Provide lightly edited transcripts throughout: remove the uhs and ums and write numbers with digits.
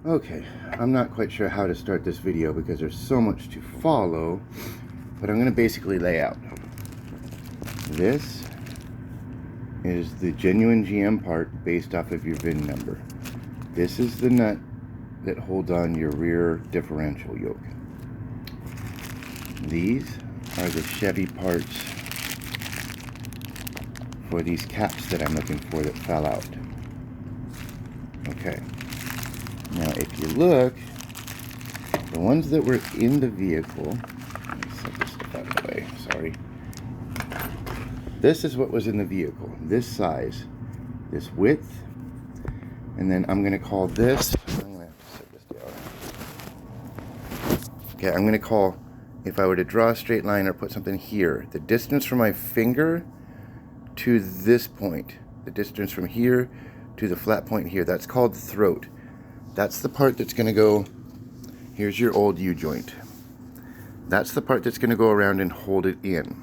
Okay, I'm not quite sure how to start this video because there's so much to follow, but I'm going to basically lay out. This is the genuine GM part based off of your VIN number. This is the nut that holds on your rear differential yoke. These are the Chevy parts for these caps that I'm looking for that fell out. Okay. Now, if you look, the ones that were in the vehicle, let me set this stuff out of the way, sorry. This is what was in the vehicle, this size, this width, and then I'm going to call this, I'm going to have to set this down. Okay, I'm going to call, if I were to draw a straight line or put something here, the distance from my finger to this point, the distance from here to the flat point here, that's called the throat. That's the part that's going to go, here's your old U-joint. That's the part that's going to go around and hold it in.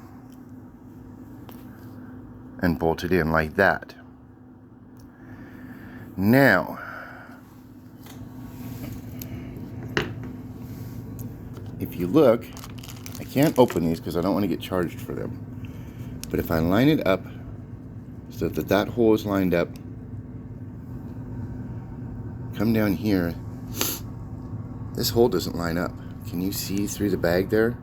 And bolt it in like that. Now, if you look, I can't open these because I don't want to get charged for them. But if I line it up so that that hole is lined up, come down here, this hole doesn't line up. Can you see through the bag there?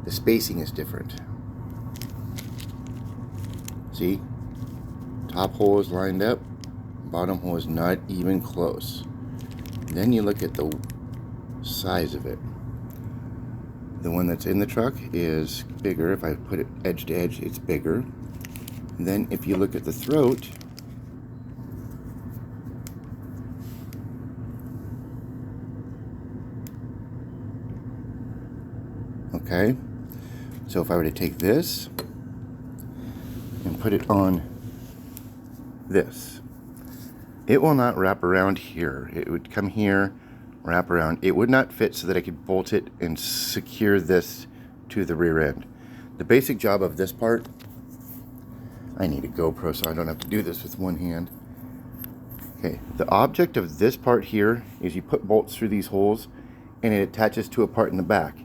The spacing is different. See? Top hole is lined up, bottom hole is not even close. Then you look at the size of it. The one that's in the truck is bigger. If I put it edge to edge, it's bigger. Then if you look at the throat, okay, so if I were to take this and put it on this, it will not wrap around here. It would come here, wrap around. It would not fit so that I could bolt it and secure this to the rear end. The basic job of this part, I need a GoPro so I don't have to do this with one hand. Okay, the object of this part here is you put bolts through these holes and it attaches to a part in the back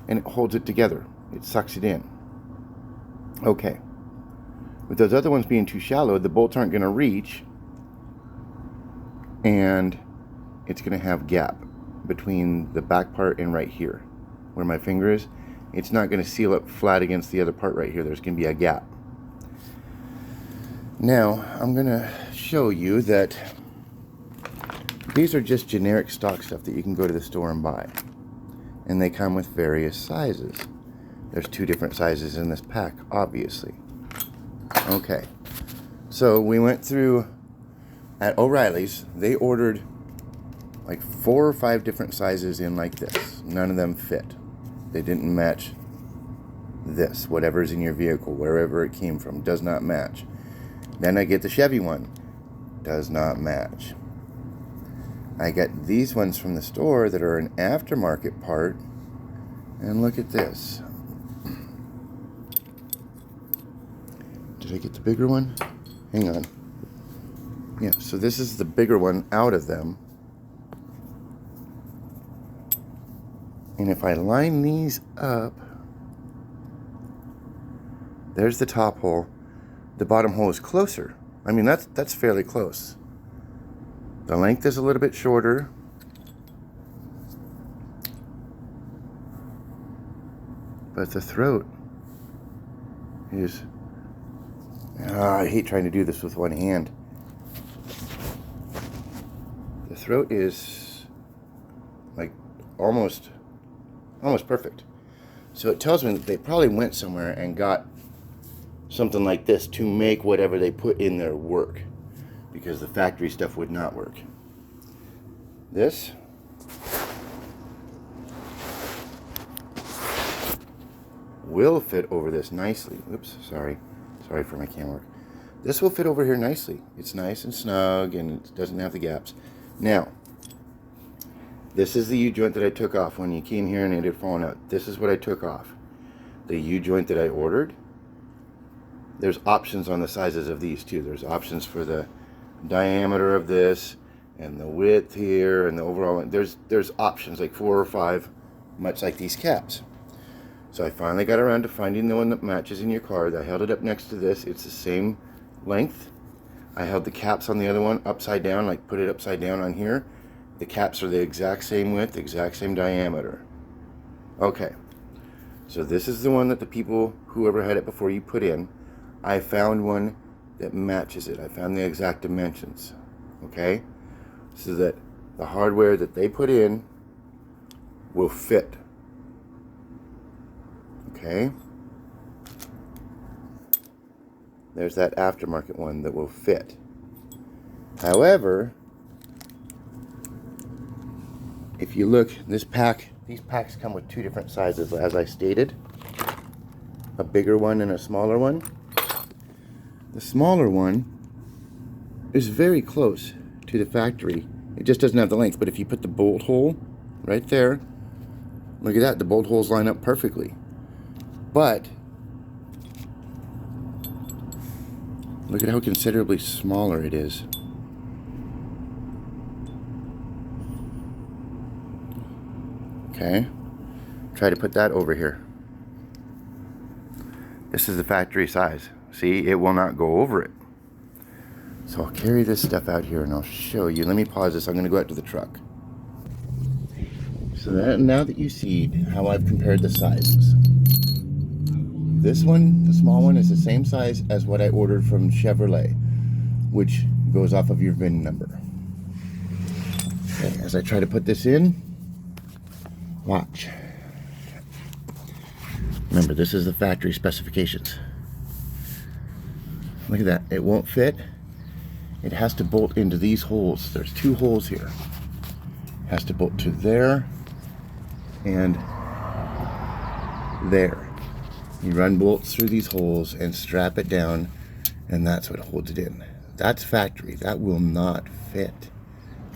and it holds it together. It sucks it in. Okay. With those other ones being too shallow, the bolts aren't going to reach, and it's going to have gap between the back part and right here, where my finger is. It's not going to seal up flat against the other part right here. There's going to be a gap. Now, I'm going to show you that these are just generic stock stuff that you can go to the store and buy. And they come with various sizes. There's 2 different sizes in this pack, obviously. Okay, so we went through at O'Reilly's. They ordered like 4 or 5 different sizes in like this. None of them fit. They didn't match this. Whatever's in your vehicle, wherever it came from, does not match. Then I get the Chevy one. Does not match. I get these ones from the store that are an aftermarket part. And look at this. Did I get the bigger one? Hang on. Yeah, so this is the bigger one out of them. And if I line these up, there's the top hole. The bottom hole is closer. I mean, that's fairly close. The length is a little bit shorter. But the throat is... I hate trying to do this with one hand. The throat is like almost perfect. So it tells me that they probably went somewhere and got something like this to make whatever they put in there work, because the factory stuff would not work. This will fit over this nicely. Oops, sorry for my camera work. This will fit over here nicely. It's nice and snug and it doesn't have the gaps. Now, this is the U-joint that I took off when you came here and it had fallen out. This is what I took off. The U-joint that I ordered. There's options on the sizes of these too. There's options for the diameter of this and the width here and the overall. There's options like 4 or 5, much like these caps. So I finally got around to finding the one that matches in your car. I held it up next to this. It's the same length. I held the caps on the other one upside down, like put it upside down on here. The caps are the exact same width, exact same diameter. Okay, so this is the one that the people, whoever had it before you, put in. I found one that matches it. I found the exact dimensions, okay? So that the hardware that they put in will fit, okay? There's that aftermarket one that will fit. However, if you look, this pack, these packs come with 2 different sizes, as I stated. A bigger one and a smaller one. The smaller one is very close to the factory. It just doesn't have the length, but if you put the bolt hole right there, look at that, the bolt holes line up perfectly. But look at how considerably smaller it is. Okay, try to put that over here. This is the factory size. See, it will not go over it. So I'll carry this stuff out here and I'll show you. Let me pause this. I'm going to go out to the truck. So now that you see how I've compared the sizes. This one, the small one, is the same size as what I ordered from Chevrolet, which goes off of your VIN number. Okay, as I try to put this in, watch. Remember, this is the factory specifications. Look at that. It won't fit. It has to bolt into these holes. There's 2 holes here. It has to bolt to there and there. You run bolts through these holes and strap it down, and that's what holds it in. That's factory. That will not fit.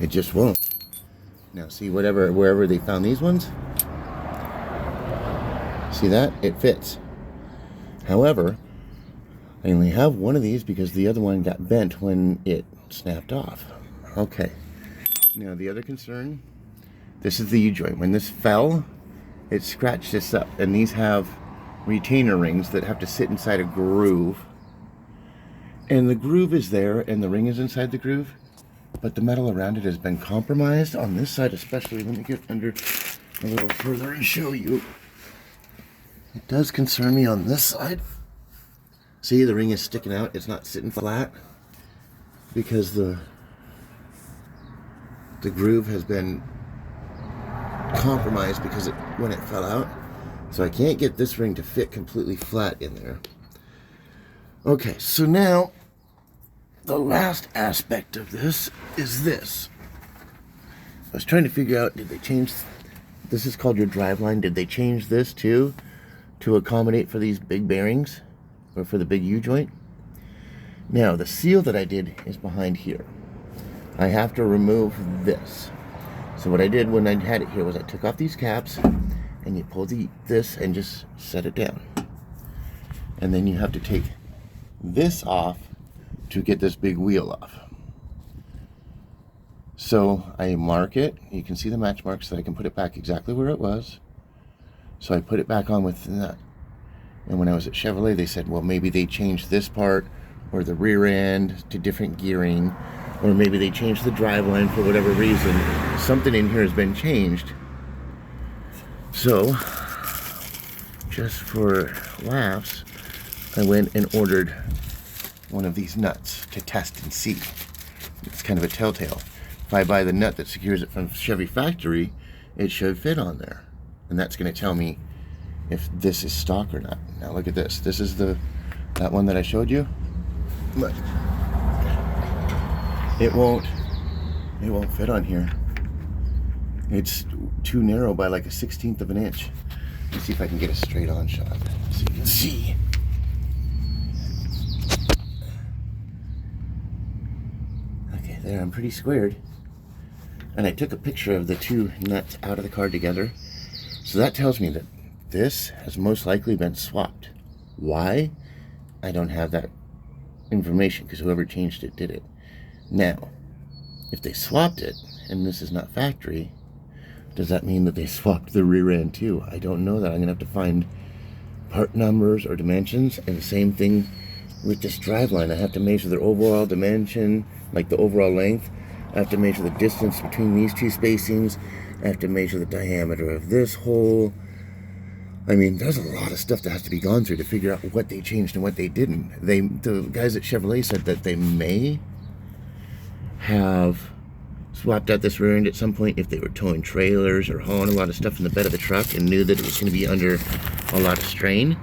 It just won't. Now see, wherever they found these ones, see that? It fits. However, I only have one of these because the other one got bent when it snapped off. Okay. Now the other concern, this is the U-joint. When this fell, it scratched this up. And these have retainer rings that have to sit inside a groove. And the groove is there and the ring is inside the groove, but the metal around it has been compromised on this side especially. Let me get under a little further and show you. It does concern me on this side. See, the ring is sticking out. It's not sitting flat because the groove has been compromised because when it fell out. So I can't get this ring to fit completely flat in there. Okay, so now the last aspect of this is this. I was trying to figure out, did they change, this is called your drive line. Did they change this too to accommodate for these big bearings? Or for the big U-joint? Now, the seal that I did is behind here. I have to remove this. So what I did when I had it here was I took off these caps, and you pull this and just set it down. And then you have to take this off to get this big wheel off. So I mark it. You can see the match marks so that I can put it back exactly where it was. So I put it back on with that. And when I was at Chevrolet, they said, well, maybe they changed this part or the rear end to different gearing, or maybe they changed the driveline for whatever reason. Something in here has been changed. So, just for laughs, I went and ordered one of these nuts to test and see. It's kind of a telltale. If I buy the nut that secures it from Chevy factory, it should fit on there. And that's going to tell me if this is stock or not. Now look at this. This is that one that I showed you. Look. It won't fit on here. It's too narrow by like a 1/16 of an inch. Let's see if I can get a straight on shot so you can see. Okay, there, I'm pretty squared. And I took a picture of the 2 nuts out of the car together. So that tells me that this has most likely been swapped. Why? I don't have that information because whoever changed it did it. Now, if they swapped it, and this is not factory, does that mean that they swapped the rear end too? I don't know that. I'm going to have to find part numbers or dimensions. And the same thing with this driveline. I have to measure their overall dimension, like the overall length. I have to measure the distance between these two spacings. I have to measure the diameter of this hole. I mean, there's a lot of stuff that has to be gone through to figure out what they changed and what they didn't. The guys at Chevrolet said that they may have swapped out this rear end at some point if they were towing trailers or hauling a lot of stuff in the bed of the truck and knew that it was going to be under a lot of strain.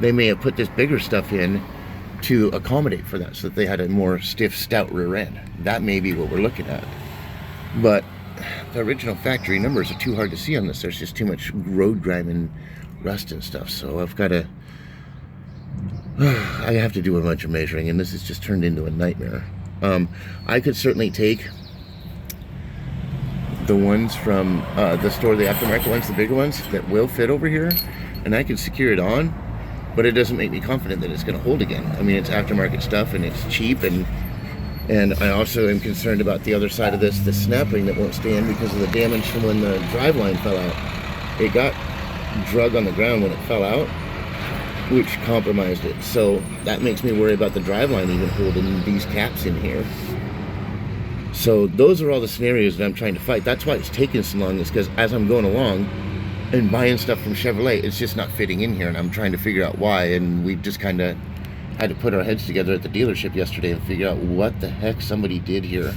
They may have put this bigger stuff in to accommodate for that so that they had a more stiff, stout rear end. That may be what we're looking at. But the original factory numbers are too hard to see on this. There's just too much road grime and rust and stuff. So I've got to... I have to do a bunch of measuring, and this has just turned into a nightmare. I could certainly take the ones from the store, the aftermarket ones, the bigger ones that will fit over here, and I can secure it on, but it doesn't make me confident that it's going to hold again. I mean, it's aftermarket stuff and it's cheap, and I also am concerned about the other side of this, the snap ring that won't stand because of the damage from when the driveline fell out. It got drug on the ground when it fell out, which compromised it. So that makes me worry about the driveline even holding these caps in here. So those are all the scenarios that I'm trying to fight. That's why it's taking so long, is because as I'm going along and buying stuff from Chevrolet, it's just not fitting in here, and I'm trying to figure out why. And we just kind of had to put our heads together at the dealership yesterday and figure out what the heck somebody did here.